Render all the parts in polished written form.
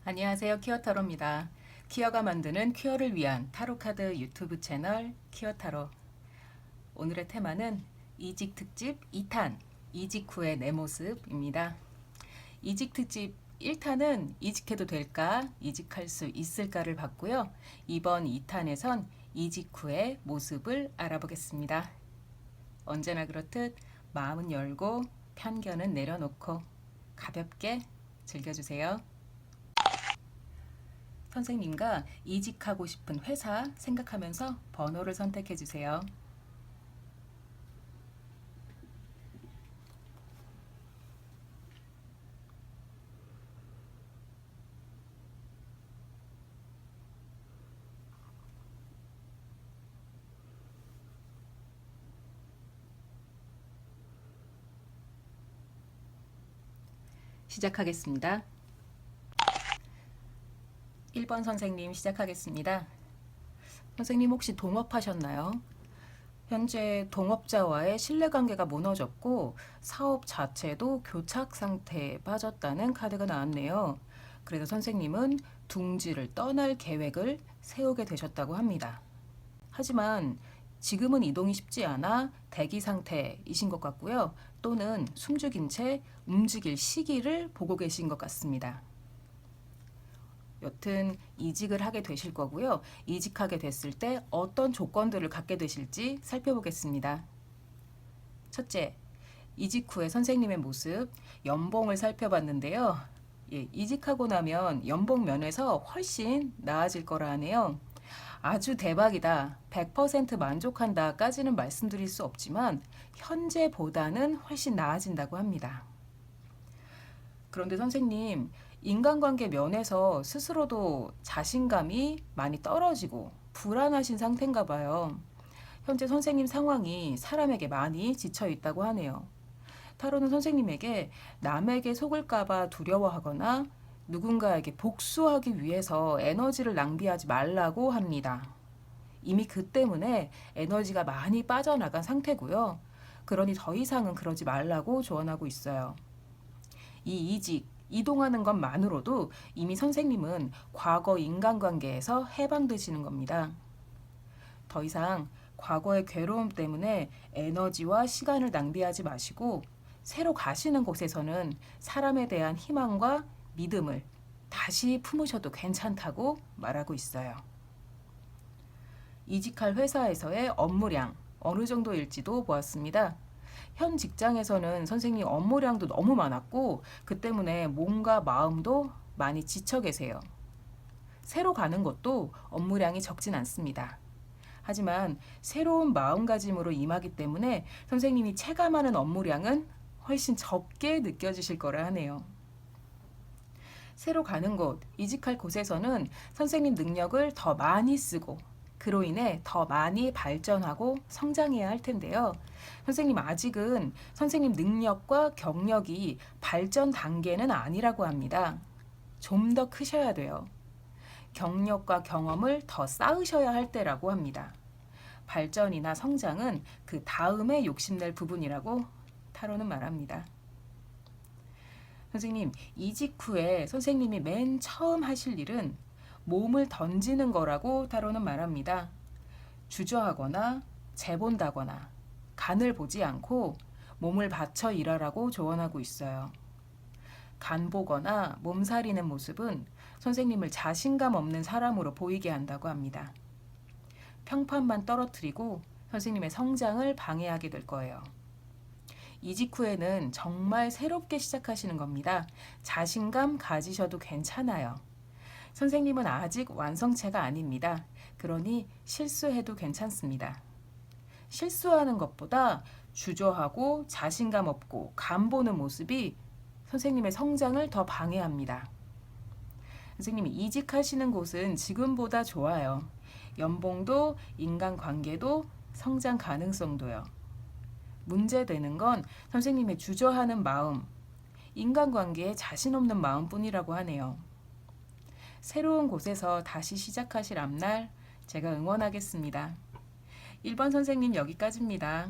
안녕하세요. 퀴어타로입니다. 퀴어가 만드는 퀴어를 위한 타로카드 유튜브 채널 퀴어타로. 오늘의 테마는 이직 특집 2탄, 이직 후의 내 모습입니다. 이직 특집 1탄은 이직해도 될까, 이직할 수 있을까를 봤고요. 이번 2탄에선 이직 후의 모습을 알아보겠습니다. 언제나 그렇듯 마음은 열고 편견은 내려놓고 가볍게 즐겨주세요. 선생님과 이직하고 싶은 회사 생각하면서 번호를 선택해 주세요. 시작하겠습니다. 1번 선생님 시작하겠습니다. 선생님 혹시 동업하셨나요? 현재 동업자와의 신뢰관계가 무너졌고 사업 자체도 교착 상태에 빠졌다는 카드가 나왔네요. 그래서 선생님은 둥지를 떠날 계획을 세우게 되셨다고 합니다. 하지만 지금은 이동이 쉽지 않아 대기 상태이신 것 같고요. 또는 숨죽인 채 움직일 시기를 보고 계신 것 같습니다. 여튼 이직을 하게 되실 거고요. 이직하게 됐을 때 어떤 조건들을 갖게 되실지 살펴보겠습니다. 첫째, 이직 후에 선생님의 모습, 연봉을 살펴봤는데요. 이직하고 나면 연봉 면에서 훨씬 나아질 거라 하네요. 아주 대박이다, 100% 만족한다까지는 말씀드릴 수 없지만 현재보다는 훨씬 나아진다고 합니다. 그런데 선생님, 인간관계 면에서 스스로도 자신감이 많이 떨어지고 불안하신 상태인가 봐요. 현재 선생님 상황이 사람에게 많이 지쳐 있다고 하네요. 타로는 선생님에게 남에게 속을까봐 두려워하거나 누군가에게 복수하기 위해서 에너지를 낭비하지 말라고 합니다. 이미 그 때문에 에너지가 많이 빠져나간 상태고요. 그러니 더 이상은 그러지 말라고 조언하고 있어요. 이 이직, 이동하는 것만으로도 이미 선생님은 과거 인간관계에서 해방되시는 겁니다. 더 이상 과거의 괴로움 때문에 에너지와 시간을 낭비하지 마시고 새로 가시는 곳에서는 사람에 대한 희망과 믿음을 다시 품으셔도 괜찮다고 말하고 있어요. 이직할 회사에서의 업무량 어느 정도일지도 보았습니다. 현 직장에서는 선생님 업무량도 너무 많았고 그 때문에 몸과 마음도 많이 지쳐 계세요. 새로 가는 것도 업무량이 적진 않습니다. 하지만 새로운 마음가짐으로 임하기 때문에 선생님이 체감하는 업무량은 훨씬 적게 느껴지실 거라 하네요. 새로 가는 곳, 이직할 곳에서는 선생님 능력을 더 많이 쓰고 그로 인해 더 많이 발전하고 성장해야 할 텐데요. 선생님 아직은 선생님 능력과 경력이 발전 단계는 아니라고 합니다. 좀 더 크셔야 돼요. 경력과 경험을 더 쌓으셔야 할 때라고 합니다. 발전이나 성장은 그 다음에 욕심낼 부분이라고 타로는 말합니다. 선생님, 이직 후에 선생님이 맨 처음 하실 일은 몸을 던지는 거라고 타로는 말합니다. 주저하거나 재본다거나 간을 보지 않고 몸을 바쳐 일하라고 조언하고 있어요. 간 보거나 몸살이는 모습은 선생님을 자신감 없는 사람으로 보이게 한다고 합니다. 평판만 떨어뜨리고 선생님의 성장을 방해하게 될 거예요. 이직 후에는 정말 새롭게 시작하시는 겁니다. 자신감 가지셔도 괜찮아요. 선생님은 아직 완성체가 아닙니다. 그러니 실수해도 괜찮습니다. 실수하는 것보다 주저하고 자신감 없고 간보는 모습이 선생님의 성장을 더 방해합니다. 선생님이 이직하시는 곳은 지금보다 좋아요. 연봉도, 인간관계도, 성장 가능성도요. 문제되는 건 선생님의 주저하는 마음, 인간관계에 자신 없는 마음뿐이라고 하네요. 새로운 곳에서 다시 시작하실 앞날 제가 응원하겠습니다. 1번 선생님 여기까지입니다.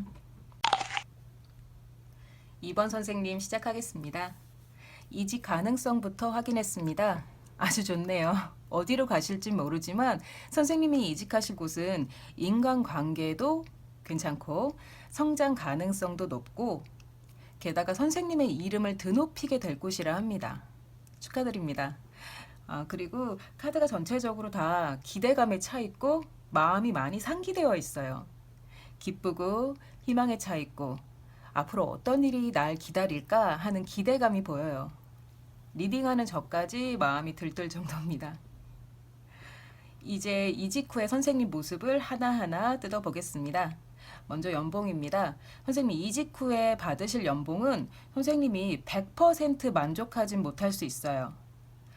2번 선생님 시작하겠습니다. 이직 가능성부터 확인했습니다. 아주 좋네요. 어디로 가실진 모르지만 선생님이 이직하실 곳은 인간관계도 괜찮고 성장 가능성도 높고 게다가 선생님의 이름을 드높이게 될 곳이라 합니다. 축하드립니다. 그리고 카드가 전체적으로 다 기대감에 차 있고 마음이 많이 상기되어 있어요. 기쁘고 희망에 차 있고 앞으로 어떤 일이 날 기다릴까 하는 기대감이 보여요. 리딩하는 저까지 마음이 들뜰 정도입니다. 이제 이직 후의 선생님 모습을 하나하나 뜯어보겠습니다. 먼저 연봉입니다. 선생님 이직 후에 받으실 연봉은 선생님이 100% 만족하진 못할 수 있어요.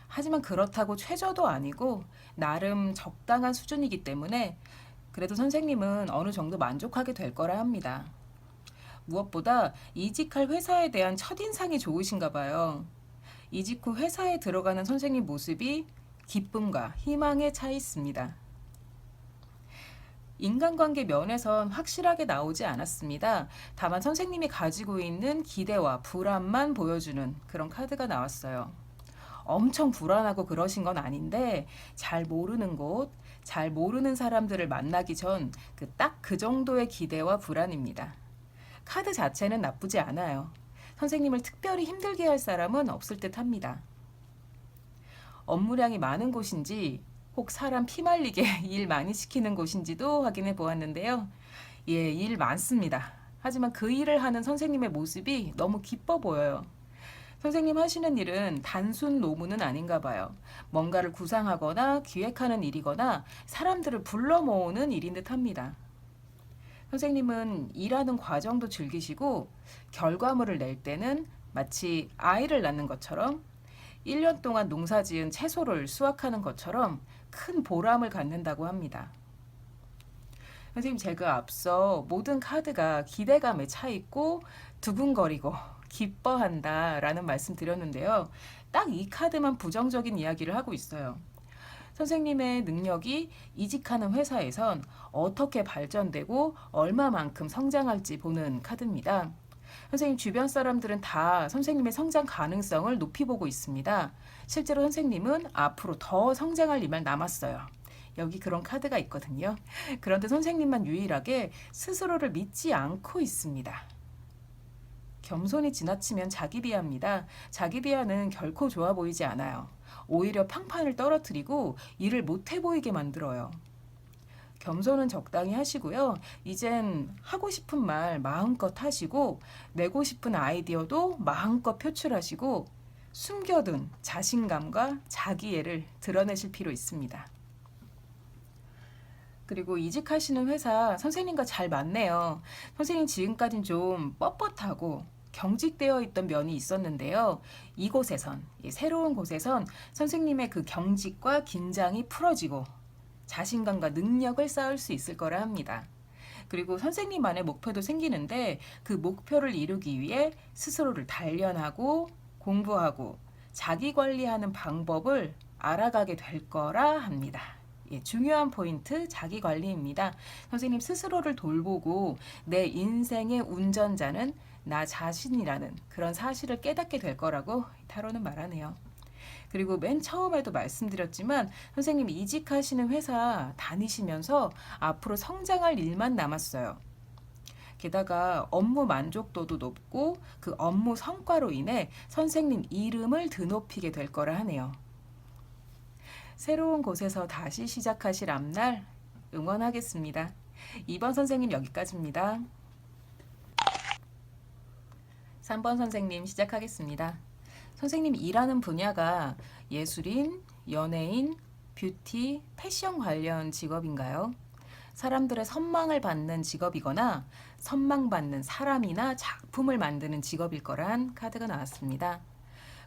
하지만 그렇다고 최저도 아니고 나름 적당한 수준이기 때문에 그래도 선생님은 어느 정도 만족하게 될 거라 합니다. 무엇보다 이직할 회사에 대한 첫인상이 좋으신가 봐요. 이직 후 회사에 들어가는 선생님 모습이 기쁨과 희망에 차 있습니다. 인간관계 면에선 확실하게 나오지 않았습니다. 다만 선생님이 가지고 있는 기대와 불안만 보여주는 그런 카드가 나왔어요. 엄청 불안하고 그러신 건 아닌데 잘 모르는 곳, 잘 모르는 사람들을 만나기 전 딱 그 정도의 기대와 불안입니다. 카드 자체는 나쁘지 않아요. 선생님을 특별히 힘들게 할 사람은 없을 듯 합니다. 업무량이 많은 곳인지 혹 사람 피말리게 일 많이 시키는 곳인지도 확인해 보았는데요. 예, 일 많습니다. 하지만 그 일을 하는 선생님의 모습이 너무 기뻐 보여요. 선생님 하시는 일은 단순 노무는 아닌가 봐요. 뭔가를 구상하거나 기획하는 일이거나 사람들을 불러 모으는 일인 듯 합니다. 선생님은 일하는 과정도 즐기시고 결과물을 낼 때는 마치 아이를 낳는 것처럼 1년 동안 농사 지은 채소를 수확하는 것처럼 큰 보람을 갖는다고 합니다. 선생님 제가 앞서 모든 카드가 기대감에 차 있고 두근거리고 기뻐한다 라는 말씀 드렸는데요. 딱 이 카드만 부정적인 이야기를 하고 있어요. 선생님의 능력이 이직하는 회사에선 어떻게 발전되고 얼마만큼 성장할지 보는 카드입니다. 선생님 주변 사람들은 다 선생님의 성장 가능성을 높이 보고 있습니다. 실제로 선생님은 앞으로 더 성장할 일만 남았어요. 여기 그런 카드가 있거든요. 그런데 선생님만 유일하게 스스로를 믿지 않고 있습니다. 겸손이 지나치면 자기 비하입니다. 자기 비하는 결코 좋아 보이지 않아요. 오히려 평판을 떨어뜨리고 일을 못해 보이게 만들어요. 겸손은 적당히 하시고요. 이젠 하고 싶은 말 마음껏 하시고 내고 싶은 아이디어도 마음껏 표출하시고 숨겨둔 자신감과 자기애를 드러내실 필요 있습니다. 그리고 이직하시는 회사 선생님과 잘 맞네요. 선생님 지금까지는 좀 뻣뻣하고 경직되어 있던 면이 있었는데요. 이곳에선, 이 새로운 곳에선 선생님의 그 경직과 긴장이 풀어지고 자신감과 능력을 쌓을 수 있을 거라 합니다. 그리고 선생님만의 목표도 생기는데 그 목표를 이루기 위해 스스로를 단련하고 공부하고 자기 관리하는 방법을 알아가게 될 거라 합니다. 예, 중요한 포인트 자기 관리입니다. 선생님 스스로를 돌보고 내 인생의 운전자는 나 자신이라는 그런 사실을 깨닫게 될 거라고 타로는 말하네요. 그리고 맨 처음에도 말씀드렸지만 선생님이 이직하시는 회사 다니시면서 앞으로 성장할 일만 남았어요. 게다가 업무 만족도도 높고 그 업무 성과로 인해 선생님 이름을 드높이게 될 거라 하네요. 새로운 곳에서 다시 시작하실 앞날 응원하겠습니다. 2번 선생님 여기까지입니다. 3번 선생님 시작하겠습니다. 선생님 일하는 분야가 예술인, 연예인, 뷰티, 패션 관련 직업인가요? 사람들의 선망을 받는 직업이거나 선망받는 사람이나 작품을 만드는 직업일 거란 카드가 나왔습니다.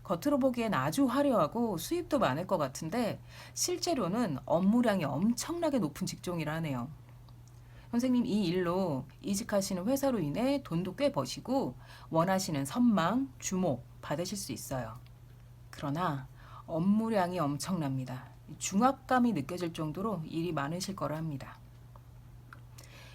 겉으로 보기엔 아주 화려하고 수입도 많을 것 같은데 실제로는 업무량이 엄청나게 높은 직종이라 하네요. 선생님 이 일로 이직하시는 회사로 인해 돈도 꽤 버시고 원하시는 선망, 주목 받으실 수 있어요. 그러나 업무량이 엄청납니다. 중압감이 느껴질 정도로 일이 많으실 거라 합니다.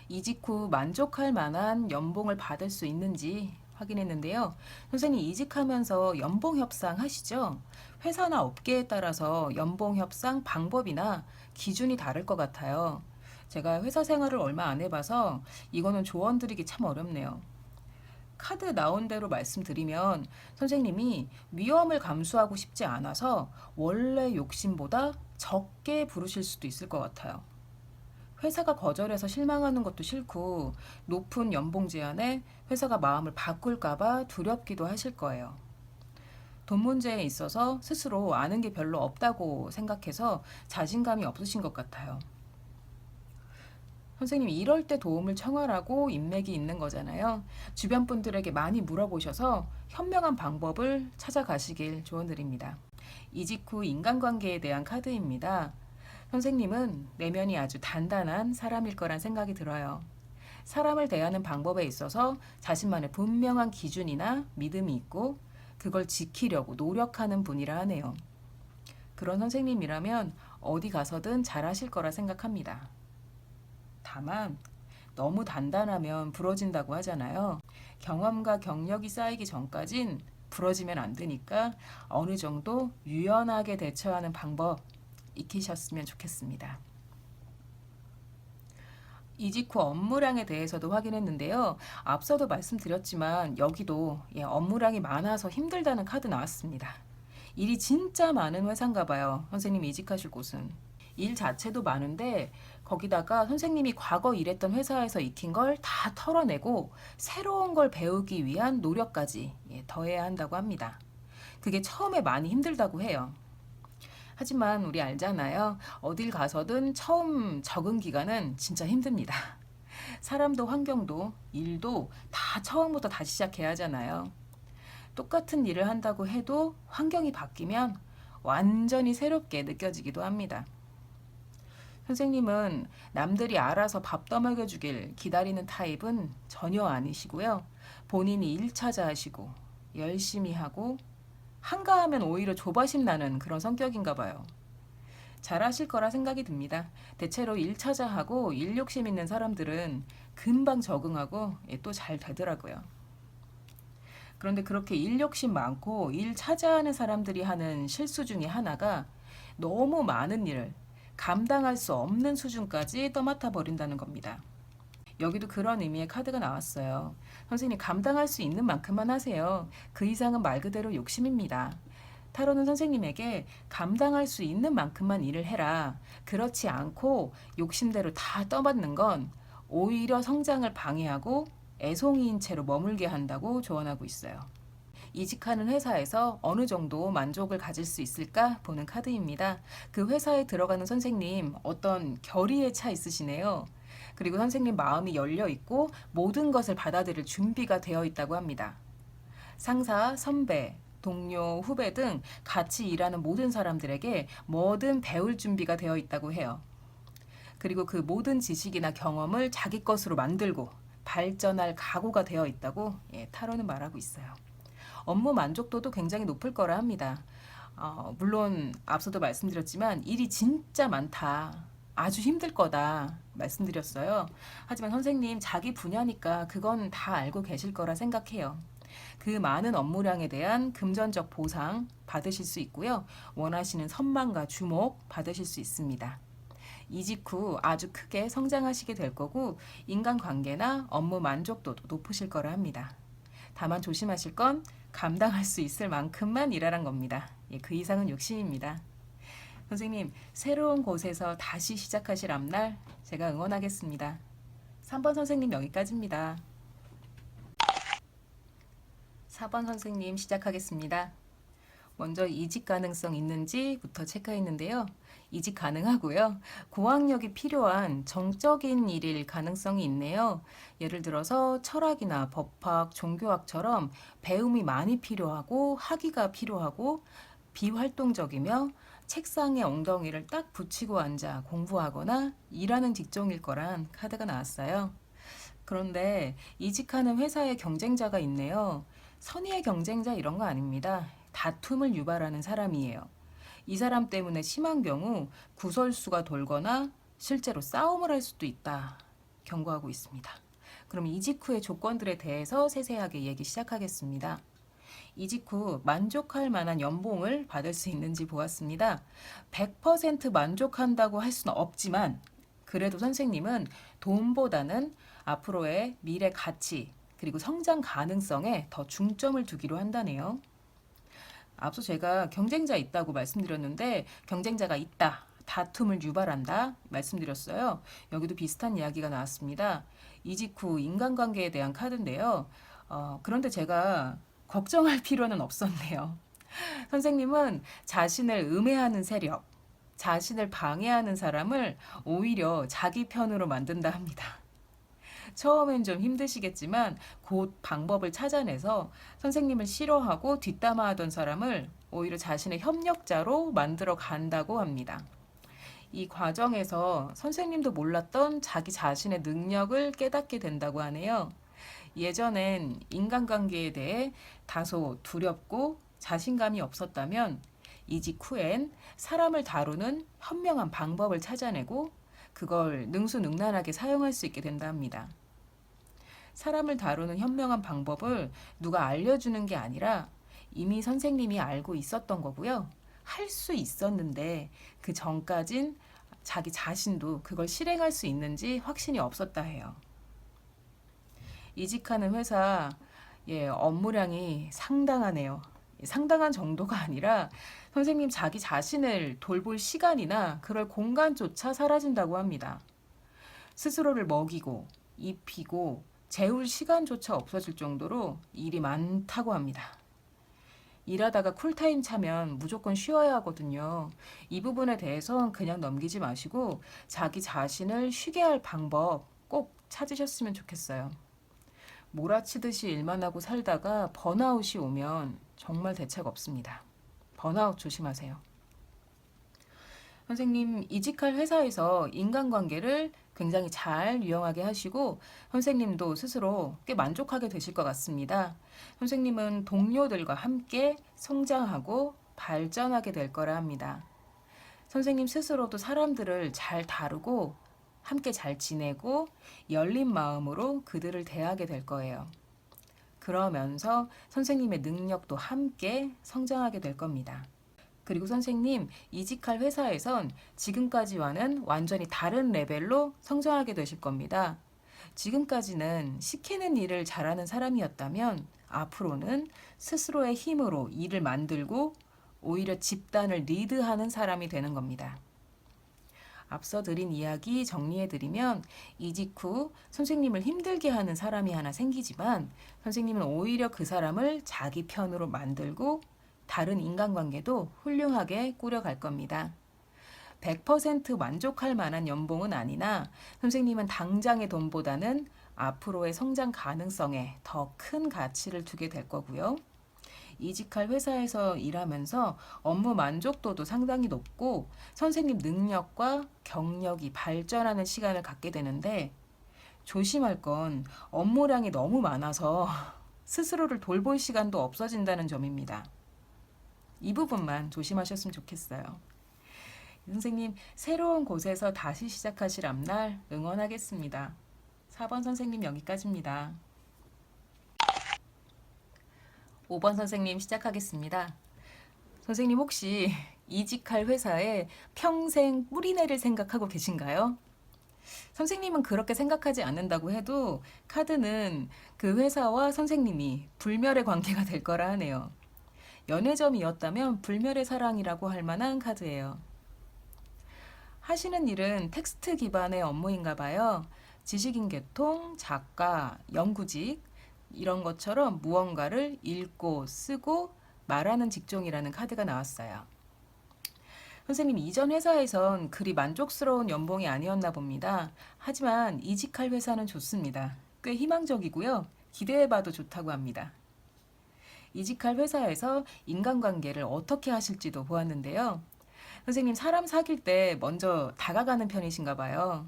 이직 후 만족할 만한 연봉을 받을 수 있는지 확인했는데요. 선생님 이직하면서 연봉 협상 하시죠? 회사나 업계에 따라서 연봉 협상 방법이나 기준이 다를 것 같아요. 제가 회사 생활을 얼마 안 해봐서 이거는 조언 드리기 참 어렵네요. 카드 나온 대로 말씀드리면 선생님이 위험을 감수하고 싶지 않아서 원래 욕심보다 적게 부르실 수도 있을 것 같아요. 회사가 거절해서 실망하는 것도 싫고 높은 연봉 제한에 회사가 마음을 바꿀까봐 두렵기도 하실 거예요. 돈 문제에 있어서 스스로 아는 게 별로 없다고 생각해서 자신감이 없으신 것 같아요. 선생님, 이럴 때 도움을 청하라고 인맥이 있는 거잖아요. 주변 분들에게 많이 물어보셔서 현명한 방법을 찾아가시길 조언드립니다. 이직 후 인간관계에 대한 카드입니다. 선생님은 내면이 아주 단단한 사람일 거란 생각이 들어요. 사람을 대하는 방법에 있어서 자신만의 분명한 기준이나 믿음이 있고 그걸 지키려고 노력하는 분이라 하네요. 그런 선생님이라면 어디 가서든 잘하실 거라 생각합니다. 다만 너무 단단하면 부러진다고 하잖아요. 경험과 경력이 쌓이기 전까진 부러지면 안 되니까 어느 정도 유연하게 대처하는 방법 익히셨으면 좋겠습니다. 이직 후 업무량에 대해서도 확인했는데요. 앞서도 말씀드렸지만 여기도 업무량이 많아서 힘들다는 카드 나왔습니다. 일이 진짜 많은 회사인가 봐요. 선생님 이직하실 곳은. 일 자체도 많은데 거기다가 선생님이 과거 일했던 회사에서 익힌 걸 다 털어내고 새로운 걸 배우기 위한 노력까지 더해야 한다고 합니다. 그게 처음에 많이 힘들다고 해요. 하지만 우리 알잖아요. 어딜 가서든 처음 적응 기간은 진짜 힘듭니다. 사람도 환경도 일도 다 처음부터 다시 시작해야 하잖아요. 똑같은 일을 한다고 해도 환경이 바뀌면 완전히 새롭게 느껴지기도 합니다. 선생님은 남들이 알아서 밥 떠먹여 주길 기다리는 타입은 전혀 아니시고요. 본인이 일 찾아 하시고 열심히 하고 한가하면 오히려 조바심 나는 그런 성격인가 봐요. 잘하실 거라 생각이 듭니다. 대체로 일 찾아 하고 일 욕심 있는 사람들은 금방 적응하고 또 잘 되더라고요. 그런데 그렇게 일 욕심 많고 일 찾아 하는 사람들이 하는 실수 중에 하나가 너무 많은 일을 감당할 수 없는 수준까지 떠맡아 버린다는 겁니다. 여기도 그런 의미의 카드가 나왔어요. 선생님 감당할 수 있는 만큼만 하세요. 그 이상은 말 그대로 욕심입니다. 타로는 선생님에게 감당할 수 있는 만큼만 일을 해라. 그렇지 않고 욕심대로 다 떠받는 건 오히려 성장을 방해하고 애송이인 채로 머물게 한다고 조언하고 있어요. 이직하는 회사에서 어느 정도 만족을 가질 수 있을까 보는 카드입니다. 그 회사에 들어가는 선생님 어떤 결의에 차 있으시네요. 그리고 선생님 마음이 열려 있고 모든 것을 받아들일 준비가 되어 있다고 합니다. 상사, 선배, 동료, 후배 등 같이 일하는 모든 사람들에게 뭐든 배울 준비가 되어 있다고 해요. 그리고 그 모든 지식이나 경험을 자기 것으로 만들고 발전할 각오가 되어 있다고 타로는 말하고 있어요. 업무 만족도도 굉장히 높을 거라 합니다. 물론 앞서도 말씀드렸지만 일이 진짜 많다. 아주 힘들 거다 말씀드렸어요. 하지만 선생님 자기 분야니까 그건 다 알고 계실 거라 생각해요. 그 많은 업무량에 대한 금전적 보상 받으실 수 있고요. 원하시는 선망과 주목 받으실 수 있습니다. 이직 후 아주 크게 성장하시게 될 거고 인간관계나 업무 만족도도 높으실 거라 합니다. 다만 조심하실 건 감당할 수 있을 만큼만 일하란 겁니다. 그 이상은 욕심입니다. 선생님, 새로운 곳에서 다시 시작하실 앞날 제가 응원하겠습니다. 3번 선생님 여기까지입니다. 4번 선생님 시작하겠습니다. 먼저 이직 가능성 있는지부터 체크했는데요. 이직 가능하고요. 고학력이 필요한 정적인 일일 가능성이 있네요. 예를 들어서 철학이나 법학, 종교학처럼 배움이 많이 필요하고 학위가 필요하고 비활동적이며 책상에 엉덩이를 딱 붙이고 앉아 공부하거나 일하는 직종일 거란 카드가 나왔어요. 그런데 이직하는 회사에 경쟁자가 있네요. 선의의 경쟁자 이런 거 아닙니다. 다툼을 유발하는 사람이에요. 이 사람 때문에 심한 경우 구설수가 돌거나 실제로 싸움을 할 수도 있다 경고하고 있습니다. 그럼 이직 후의 조건들에 대해서 세세하게 얘기 시작하겠습니다. 이직 후 만족할 만한 연봉을 받을 수 있는지 보았습니다. 100% 만족한다고 할 수는 없지만 그래도 선생님은 돈보다는 앞으로의 미래 가치 그리고 성장 가능성에 더 중점을 두기로 한다네요. 앞서 제가 경쟁자 있다고 말씀드렸는데 경쟁자가 있다. 다툼을 유발한다 말씀드렸어요. 여기도 비슷한 이야기가 나왔습니다. 이직 후 인간관계에 대한 카드인데요. 그런데 제가 걱정할 필요는 없었네요. 선생님은 자신을 음해하는 세력, 자신을 방해하는 사람을 오히려 자기 편으로 만든다 합니다. 처음엔 좀 힘드시겠지만 곧 방법을 찾아내서 선생님을 싫어하고 뒷담화하던 사람을 오히려 자신의 협력자로 만들어 간다고 합니다. 이 과정에서 선생님도 몰랐던 자기 자신의 능력을 깨닫게 된다고 하네요. 예전엔 인간관계에 대해 다소 두렵고 자신감이 없었다면 이직 후엔 사람을 다루는 현명한 방법을 찾아내고 그걸 능수능란하게 사용할 수 있게 된다 합니다. 사람을 다루는 현명한 방법을 누가 알려주는 게 아니라 이미 선생님이 알고 있었던 거고요. 할 수 있었는데 그 전까진 자기 자신도 그걸 실행할 수 있는지 확신이 없었다 해요. 이직하는 회사 업무량이 상당하네요. 상당한 정도가 아니라 선생님 자기 자신을 돌볼 시간이나 그럴 공간조차 사라진다고 합니다. 스스로를 먹이고 입히고 재울 시간조차 없어질 정도로 일이 많다고 합니다. 일하다가 쿨타임 차면 무조건 쉬어야 하거든요. 이 부분에 대해선 그냥 넘기지 마시고 자기 자신을 쉬게 할 방법 꼭 찾으셨으면 좋겠어요. 몰아치듯이 일만 하고 살다가 번아웃이 오면 정말 대책 없습니다. 번아웃 조심하세요. 선생님 이직할 회사에서 인간관계를 굉장히 잘 유용하게 하시고 선생님도 스스로 꽤 만족하게 되실 것 같습니다. 선생님은 동료들과 함께 성장하고 발전하게 될 거라 합니다. 선생님 스스로도 사람들을 잘 다루고 함께 잘 지내고 열린 마음으로 그들을 대하게 될 거예요. 그러면서 선생님의 능력도 함께 성장하게 될 겁니다. 그리고 선생님 이직할 회사에선 지금까지와는 완전히 다른 레벨로 성장하게 되실 겁니다. 지금까지는 시키는 일을 잘하는 사람이었다면 앞으로는 스스로의 힘으로 일을 만들고 오히려 집단을 리드하는 사람이 되는 겁니다. 앞서 드린 이야기 정리해드리면 이직 후 선생님을 힘들게 하는 사람이 하나 생기지만 선생님은 오히려 그 사람을 자기 편으로 만들고 다른 인간관계도 훌륭하게 꾸려갈 겁니다. 100% 만족할 만한 연봉은 아니나 선생님은 당장의 돈보다는 앞으로의 성장 가능성에 더 큰 가치를 두게 될 거고요. 이직할 회사에서 일하면서 업무 만족도도 상당히 높고 선생님 능력과 경력이 발전하는 시간을 갖게 되는데 조심할 건 업무량이 너무 많아서 스스로를 돌볼 시간도 없어진다는 점입니다. 이 부분만 조심하셨으면 좋겠어요. 선생님 새로운 곳에서 다시 시작하실 앞날 응원하겠습니다. 4번 선생님 여기까지입니다. 5번 선생님 시작하겠습니다. 선생님 혹시 이직할 회사에 평생 뿌리 내릴 생각하고 계신가요? 선생님은 그렇게 생각하지 않는다고 해도 카드는 그 회사와 선생님이 불멸의 관계가 될 거라 하네요. 연애점이었다면 불멸의 사랑이라고 할 만한 카드예요. 하시는 일은 텍스트 기반의 업무인가 봐요. 지식인 계통, 작가, 연구직 이런 것처럼 무언가를 읽고 쓰고 말하는 직종이라는 카드가 나왔어요. 선생님 이전 회사에선 그리 만족스러운 연봉이 아니었나 봅니다. 하지만 이직할 회사는 좋습니다. 꽤 희망적이고요. 기대해봐도 좋다고 합니다. 이직할 회사에서 인간관계를 어떻게 하실지도 보았는데요. 선생님 사람 사귈 때 먼저 다가가는 편이신가 봐요.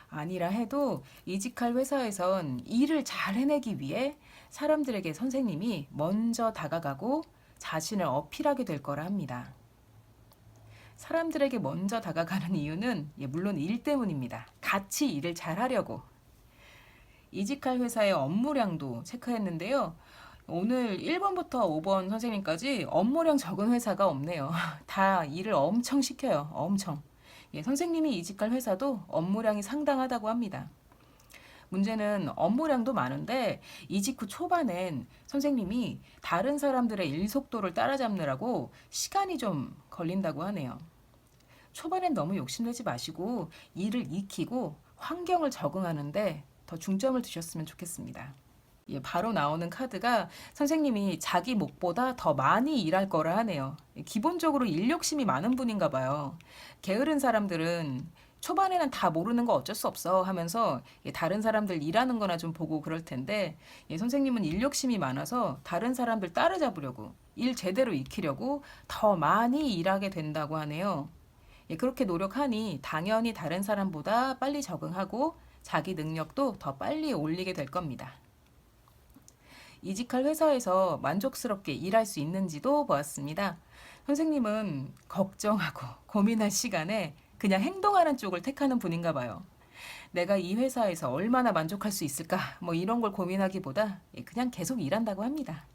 아니라 해도 이직할 회사에선 일을 잘 해내기 위해 사람들에게 선생님이 먼저 다가가고 자신을 어필하게 될 거라 합니다. 사람들에게 먼저 다가가는 이유는 물론 일 때문입니다. 같이 일을 잘 하려고. 이직할 회사의 업무량도 체크했는데요. 오늘 1번부터 5번 선생님까지 업무량 적은 회사가 없네요. 다 일을 엄청 시켜요. 엄청. 예, 선생님이 이직할 회사도 업무량이 상당하다고 합니다. 문제는 업무량도 많은데 이직 후 초반엔 선생님이 다른 사람들의 일 속도를 따라잡느라고 시간이 좀 걸린다고 하네요. 초반엔 너무 욕심내지 마시고 일을 익히고 환경을 적응하는데 더 중점을 두셨으면 좋겠습니다. 예, 바로 나오는 카드가 선생님이 자기 목보다 더 많이 일할 거라 하네요. 기본적으로 일 욕심이 많은 분인가 봐요. 게으른 사람들은 초반에는 다 모르는 거 어쩔 수 없어 하면서 다른 사람들 일하는 거나 좀 보고 그럴 텐데 선생님은 일 욕심이 많아서 다른 사람들 따라잡으려고 일 제대로 익히려고 더 많이 일하게 된다고 하네요. 그렇게 노력하니 당연히 다른 사람보다 빨리 적응하고 자기 능력도 더 빨리 올리게 될 겁니다. 이직할 회사에서 만족스럽게 일할 수 있는지도 보았습니다. 선생님은 걱정하고 고민할 시간에 그냥 행동하는 쪽을 택하는 분인가 봐요. 내가 이 회사에서 얼마나 만족할 수 있을까? 뭐 이런 걸 고민하기보다 그냥 계속 일한다고 합니다.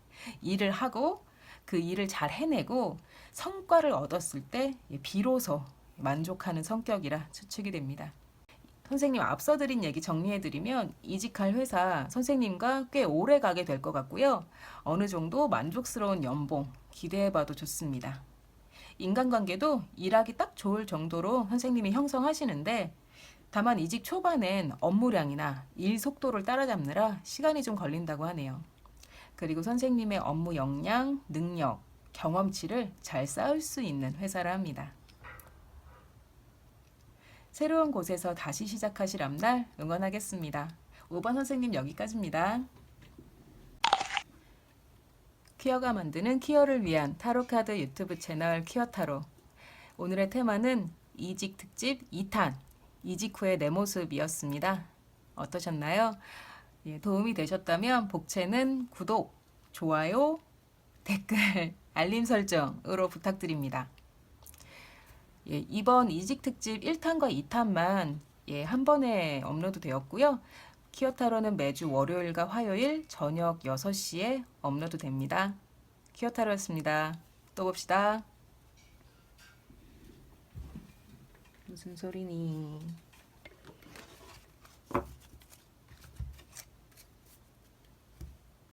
일을 하고 그 일을 잘 해내고 성과를 얻었을 때 비로소 만족하는 성격이라 추측이 됩니다. 선생님 앞서 드린 얘기 정리해드리면 이직할 회사 선생님과 꽤 오래 가게 될 것 같고요. 어느 정도 만족스러운 연봉 기대해봐도 좋습니다. 인간관계도 일하기 딱 좋을 정도로 선생님이 형성하시는데 다만 이직 초반엔 업무량이나 일 속도를 따라잡느라 시간이 좀 걸린다고 하네요. 그리고 선생님의 업무 역량, 능력, 경험치를 잘 쌓을 수 있는 회사라 합니다. 새로운 곳에서 다시 시작하실 앞날 응원하겠습니다. 5번 선생님 여기까지입니다. 퀴어가 만드는 퀴어를 위한 타로카드 유튜브 채널 퀴어타로. 오늘의 테마는 이직 특집 2탄, 이직 후의 내 모습이었습니다. 어떠셨나요? 도움이 되셨다면 복채는 구독, 좋아요, 댓글, 알림 설정으로 부탁드립니다. 이번 이직 특집 1탄과 2탄만 한 번에 업로드 되었고요. 퀴어타로는 매주 월요일과 화요일 저녁 6시에 업로드 됩니다. 퀴어타로였습니다. 또 봅시다. 무슨 소리니?